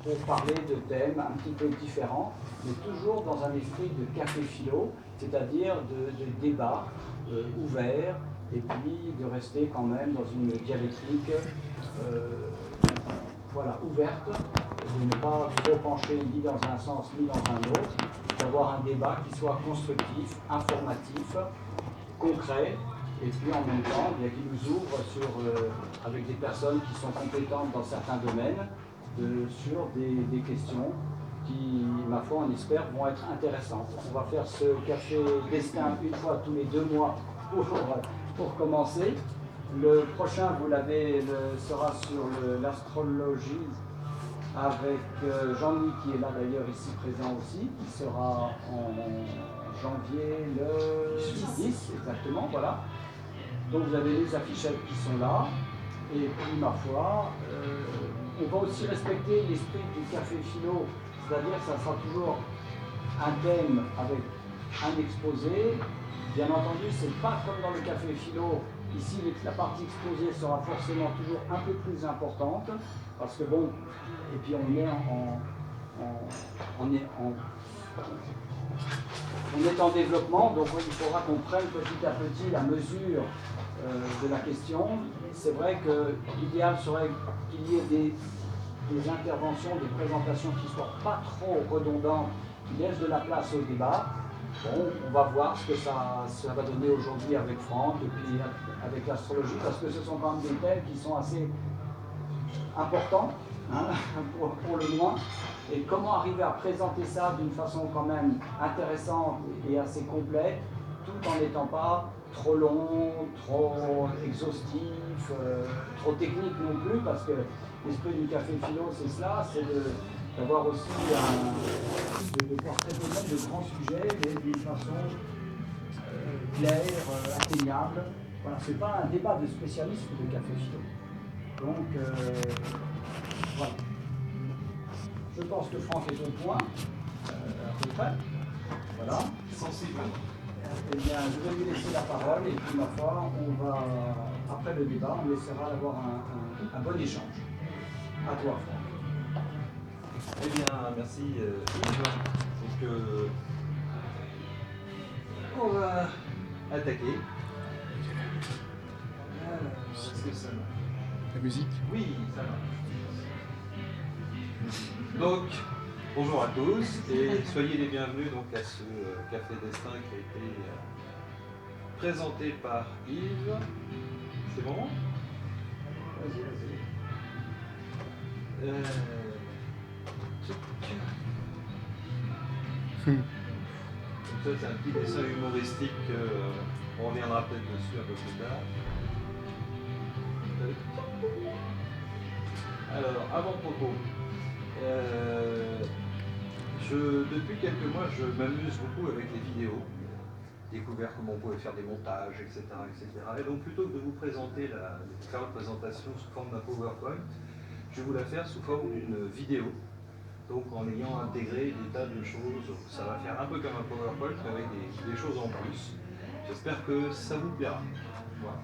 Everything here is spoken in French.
pour parler de thèmes un petit peu différents, mais toujours dans un esprit de café philo, c'est-à-dire de débat ouvert, et puis de rester quand même dans une dialectique voilà, ouverte, de ne pas trop pencher ni dans un sens ni dans un autre, d'avoir un débat qui soit constructif, informatif, concret, et puis en même temps, bien, qui nous ouvre sur, avec des personnes qui sont compétentes dans certains domaines, sur des questions qui, ma foi, on espère, vont être intéressantes. On va faire ce café destin une fois tous les 2 mois pour commencer. Le prochain, vous l'avez, sera sur l'astrologie avec Jean-Louis qui est là d'ailleurs ici présent aussi, qui sera en janvier le 10 exactement, voilà. Donc vous avez les affichettes qui sont là, et puis ma foi, on va aussi respecter l'esprit du café philo, c'est-à-dire que ça sera toujours un thème avec un exposé. Bien entendu, c'est pas comme dans le café philo. Ici, la partie exposée sera forcément toujours un peu plus importante, parce que bon, et puis on est en développement, donc il faudra qu'on prenne petit à petit la mesure de la question. C'est vrai que l'idéal serait qu'il y ait des interventions, des présentations qui ne soient pas trop redondantes, qui laissent de la place au débat. Bon, on va voir ce que ça va donner aujourd'hui avec Franck et puis avec l'astrologie, parce que ce sont quand même des thèmes qui sont assez importants, hein, pour le moins. Et comment arriver à présenter ça d'une façon quand même intéressante et assez complète, tout en n'étant pas trop long, trop exhaustif, trop technique non plus, parce que l'esprit du café philo, c'est cela, c'est d'avoir aussi de pouvoir traiter même de grands sujets, mais d'une façon claire, atteignable. Voilà, c'est pas un débat de spécialistes de café philo. Donc, voilà. Je pense que Franck est au point, à peu près. Voilà. Sensible. Eh bien, je vais lui laisser la parole, et puis ma foi, on va, après le débat, on essaiera d'avoir un bon échange. À toi, Franck. Eh bien, merci Yves. Donc, on va attaquer. Est-ce que ça marche? La musique? Oui, ça marche. Donc, bonjour à tous et soyez les bienvenus donc, à ce Café Destin qui a été présenté par Yves. C'est bon? Vas-y, vas-y. Donc ça, c'est un petit dessin humoristique. On reviendra peut-être dessus un peu plus tard. Alors, avant-propos. Depuis quelques mois, je m'amuse beaucoup avec les vidéos. Découvert comment on pouvait faire des montages, etc., etc. Et donc, plutôt que de vous présenter faire une présentation sous forme d'un PowerPoint, je vais vous la faire sous forme d'une vidéo. Donc, en ayant intégré des tas de choses, ça va faire un peu comme un PowerPoint, mais avec des choses en plus. J'espère que ça vous plaira. Voilà.